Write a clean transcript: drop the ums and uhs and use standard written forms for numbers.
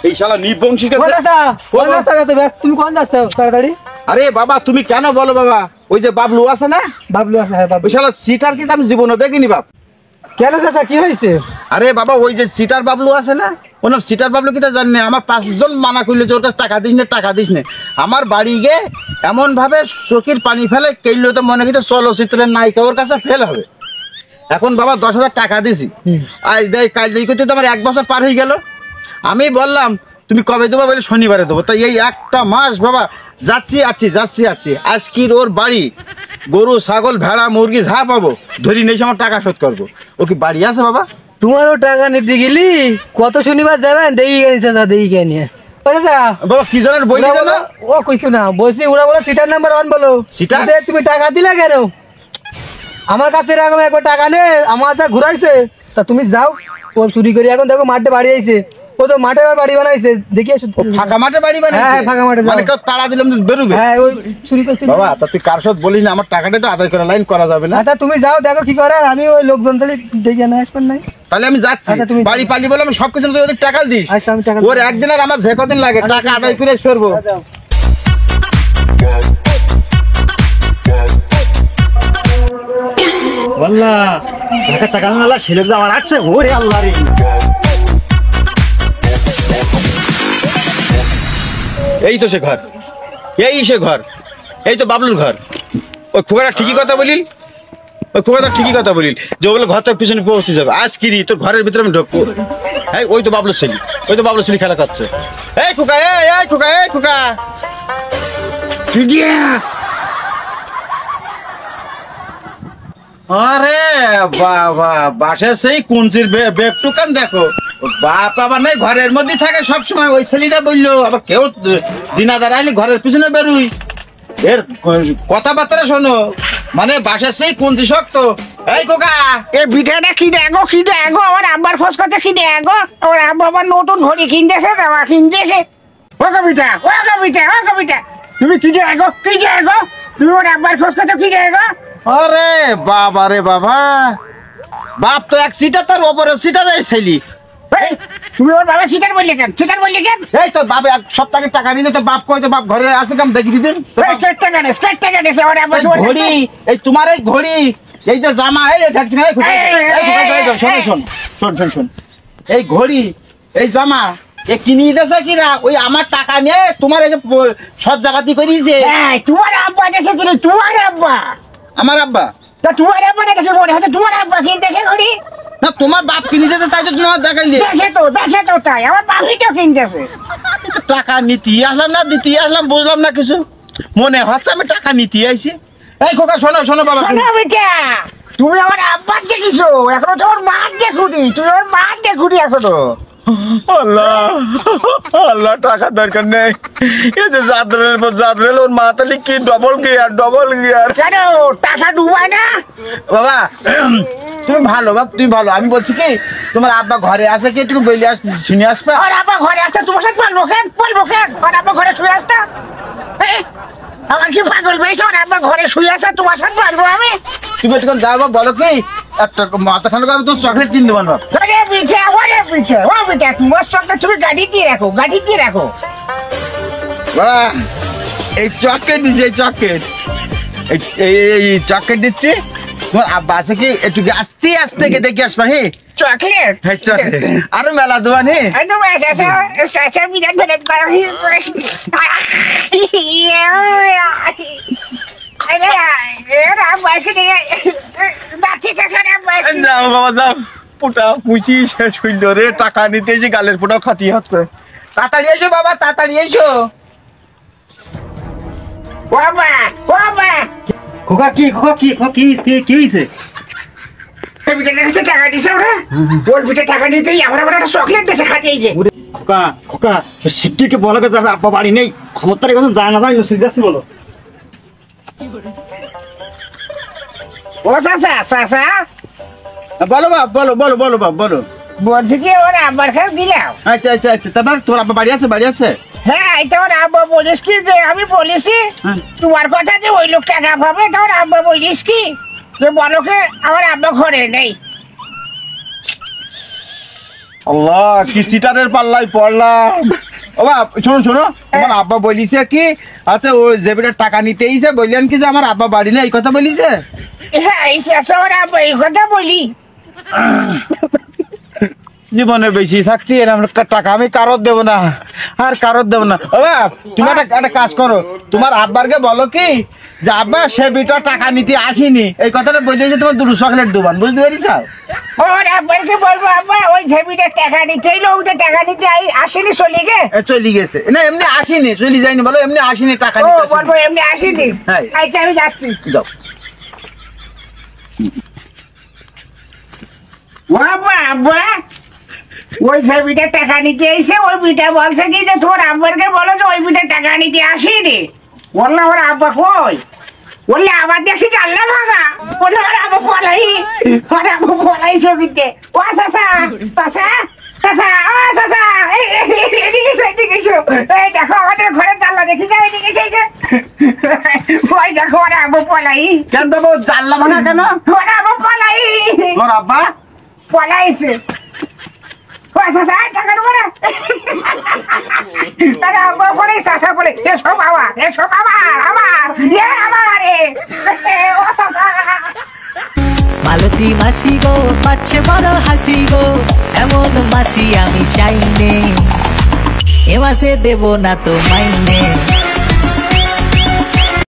এই শালা নিবংশী কাছে তুমি কোন রাস্তা তাড়াতাড়ি? আরে বাবা তুমি কেন বলো বাবা, ওই যে বাবলু আছে না, বাবলু আছে, হ্যাঁ বাবলু। ওই শালা সিটার কিন্তু আমি জীবনে দেখিনি বাপ। কেন চাচা কি হয়েছে? আরে বাবা ওই যে সিটার বাবলু আছে না, ওনার সিটার বাবলু কি তা জানি না, আমার 5 জন মানা করলো যে ওর কাছে টাকা দিস না টাকা দিস না। আমার বাড়ি গিয়ে এমন ভাবে চোখের পানি ফেলে কেইলো তো মনে কিন্তু চলচ্চিত্রের নায়িকা ওর কাছে ফেল হবে। এখন বাবা 10,000 টাকা দিছি, আজ দেয় কাজ দেয় করতে তো আমার 1 বছর পার হয়ে গেল। আমি বললাম তুমি কবে দেবো, বলে শনিবারে দেবো। তাই এই একটা মাস বাবা যাচ্ছি আসছি আজকের ওর বাড়ি গরু ছাগল ভেড়া মুরগি যা পাবো ধরি নেই আমার টাকা শোধ করবো। ও কি বাড়ি আছে বাবা? তোমারও টাকা নিতে গেলি কত শনিবার যাবেন, দেখি গেছে চাচা, দেখি গে নিয়ে বাবা কি জনের বই নিয়ে গেল? ও কইছো না, বলছি ওরা বলো সিটার নাম্বার 1 বলো। সিটার? তুমি টাকা দিলা কেন? আমার কাছে এরকম একবার টাকা নে, আমার কাছে ঘুরাইছে। তা তুমি যাও, ও চুরি করে এখন দেখো মাঠে বাড়ি আইছে, ও তো মাঠে বাড়ি বানাইছে, দেখি ফাঁকা মাঠে বাড়ি বানাইছে? হ্যাঁ ফাঁকা মাঠে। মানে কেউ তাড়া দিলাম বেরোবে? হ্যাঁ ওই চুরি করছে বাবা। তা তুই কার সাথে বলিস না আমার টাকাটা একটু আদায় করা লাইন করা যাবে না? আচ্ছা তুমি যাও দেখো কি করে, আমি ওই লোকজন তাহলে ডেকে নিয়ে আসবেন নাই। তাহলে আমি যাচ্ছি, আচ্ছা, তুমি বাড়ি পালি বলে আমি সবকিছু তুই ওদের টাকা দিস। আচ্ছা আমি টাকা ওর একদিন আর আমার যে কদিন লাগে টাকা আদায় করে সরবো। আল্লাহ টাকা মেলা ছেলে আমার আছে, ওরে আল্লাহ রে। এই তো সে ঘর, এই সে ঘর, এই তো বাবলুর ঘর। ওই খোকাটা ঠিকই কথা বলিল, ওই খোকাটা ঠিকই কথা বলিল যে ওগুলো ঘর থেকে পিছনে পৌঁছে যাবে। আজ কি রে তোর ঘরের ভিতরে আমি ঢুকবো? হ্যাঁ ওই তো বাবলুর ছেলে, ওই তো বাবলুর ছেলে খেলা করছে। এই খোকা, এই খোকা, এই খোকা আরে বাবা, বাসা সেই কুঞ্চির বেগ টুকান দেখো। বাপ আবার নাই ঘরের মধ্যে থাকে সবসময়। ওই ছেলেটা বললো আবার কেউ দিনাদার আইলে ঘরের পিছনে বেরুই। এর কথাবার্তা শোনো, মানে বাসা সেই কুঞ্চি শক্ত। এই কোকা, এ বিটাটা কি দেখো, কি দেখো, আমার আব্বার খোঁজ করতে কি দেখো, আমার আব্বা আবার নতুন ঘড়ি কিনতেছে, জামা কিনতেছে। ও কবিতা, ও কবিতা, ও কবিতা, তুমি কি দেখো, কি দেখো, তুমি ওর আব্বার খোঁজ করতে কি দেখো? আরে বাবা রে বাবা, বাপ তো এক সিটার, তার ওপরে সিটার এই ছেলি। এই, তুমি ওর বাবা সিটার বললে কেন, সিটার বললে কেন? এই তো বাবা 1 সপ্তাহে টাকা নিলে তো বাপ কই তো বাপ ঘরে আছে কাম দেখি দিদিন। এই কেটটা গানেস, কেটটা গানেস, আমার আব্বা ঘড়ি, এই তোমার এই ঘড়ি, এই যে জামা, এই দেখছি না, শোন এই ঘড়ি এই জামা এ কিনে দিয়েছে কিনা? ওই আমার টাকা নিয়ে তোমার এই যে সজ্জাপাতি করিয়েছে। এই তোমার আব্বা দেশে কিনে, তোমার আব্বা? আমার আব্বা? তা তোমার আব্বা না দেখে মনে হচ্ছে তোমার আব্বা কিনতেছে ঘড়ি? না তোমার বাপ কিনে দিয়েছে, তাই তো তোমার দেখাইলে। দেশে তো তাই, আমার বাপই তো কিনতেছে। টাকা নিতে আসলাম না দিতে আসলাম বুঝলাম না কিছু, মনে হচ্ছে আমি টাকা নিতে আইছি। এই খোকা শোনো বাবা, শোনো বেটা, তুমি আমার আব্বার দেখিছো, এখনো তোমার মার দেখুনি, তুমি আমার মার দেখুনি এখনো। আল্লাহ টাকা দরকার নেই, এই যে যাত্রার পর যাত্রা ওর মাথালি কি ডবল গিয়ার। কেন টাকা ডুবায় না? বাবা তুমি ভালো বাপ, তুমি ভালো। আমি বলছি কি তোমার আব্বা ঘরে আছে কি, একটু বইলে শুনে আসবে। আর আব্বা ঘরে আসতে তোমার সাথে বলবো কেন? আর আব্বা ঘরে শুয়ে আসতে আমার কি পাগল পেয়েছো? আব্বা ঘরে শুয়ে আসে, তোমার সাথে বলবো আমি? তুমি একটু যাও বাপ, বলো কি একটা মাথা ঠান্ডা করে তোমার চকলেট কিনে দেবো বাপ। ও পিঠা তোমার চকলেট তুমি গাড়ি দিয়ে রাখো। বাবা এই চকলেট দিচ্ছি, এই চকলেট দিচ্ছি। তোমার আব্বা আছে কি, একটু আস্তে আস্তে দেখে আসবা। হে চকলেট, চকলেট আরো মেলা দেবা নে। যাও বাবা যাও, পোটা পুচি শেষ হইল রে, টাকা নিতে যে গালের পোটাও খাতি হচ্ছে। তাড়াতাড়ি এসো বাবা, তাড়াতাড়ি এসো। খোকা কি হয়েছে? টাকা দিছে ওরা, ওর পিঠে টাকা নিতেই আমার আবার একটা চকলেট দেশে খাতিয়েছে। খোকা শিবটিকে বলো যে আব্বা বাড়ি নেই, খবর তার এখন যায় না, যাচ্ছি বলো। ও চাচা বলো বাপ, বলো বাপ বলো। বলছি কি ওর আব্বার খাও দিলাম। আচ্ছা তারপর তোমার আব্বা বাড়ি আছে? হ্যাঁ এই তোমার আব্বা বলিস কি যে আমি বলেছি তোমার কথা যে ওই লোক টাকা পাবে, তোমার আব্বা বলিস কি যে বলো কে আমার আব্বা ঘরে নেই। আল্লাহ কি সিটারের পাল্লাই পড়লাম। ও বাপ শোনো শোনো, আমার আব্বা বলিছে কি, আচ্ছা ও যে বেটা টাকা নিতে এসে বললেন কি যে আমার আব্বা বাড়ি নেই, এই কথা বলিছে? হ্যাঁ এই শেষে ওর আব্বা এই কথা বলি। জীবনে বেশি থাকতে এরকম টাকা আমি কারোর দেবো না, আর কারোর দেবো না। ও বাপ তুমি একটা কাজ করো, তোমার আব্বারকে বলো কি যে আব্বা সে বেটা টাকা নিতে আসেনি, এই কথাটা বললে যে তোমার 2 চকলেট দেবান, বুঝতে পারিস? ওর আব্বাকে বলবো আব্বা ওই ঝেবিটা টাকা নিতে এলো, ওইটা টাকা নিতে আসেনি, চলে গে চলে গেছে না, এমনি আসেনি, চলে যায়নি, বলো এমনি আসেনি টাকা ও নিতে আসেনি। বলবো এমনি আসেনি। হ্যাঁ। আচ্ছা আমি যাচ্ছি। যাও। ও আব্বা আব্বা ওই ঝেবিটা টাকা নিতে এসে ওই বিটা বলছে কি যে তোমার আব্বারকে বলো যে ওই বিটা টাকা নিতে আসেনি। বললাম ওর আব্বা কই, বললে আবার দেখছি জানলা ভাঙা, বললে ওর আব্বা পলাই, ওর আব্বা পলাই ছবিতে। ও চাচা চাচা চাচা ও চাচা এদিকে এসো এদিকে এসো, এই দেখো আমাদের ঘরের জানলা দেখি যাও, এদিকে এসে ওই দেখো ওর আব্বা পলাই। কেন বাবু জানলা ভাঙা কেন? ওর আব্বা পলাই, তোর আব্বা পলাইছে। ও চাচা টাকা দেবো না, তারা আব্বা পরে চাচা বলে এসো বাবা এসো বাবা আমার আমার ও চাচা। মালতী মাসি গো পাচ্ছে বড় হাসি গো, এমন মাসি আমি চাইনে, এ মাসে দেব না তো মাইনে।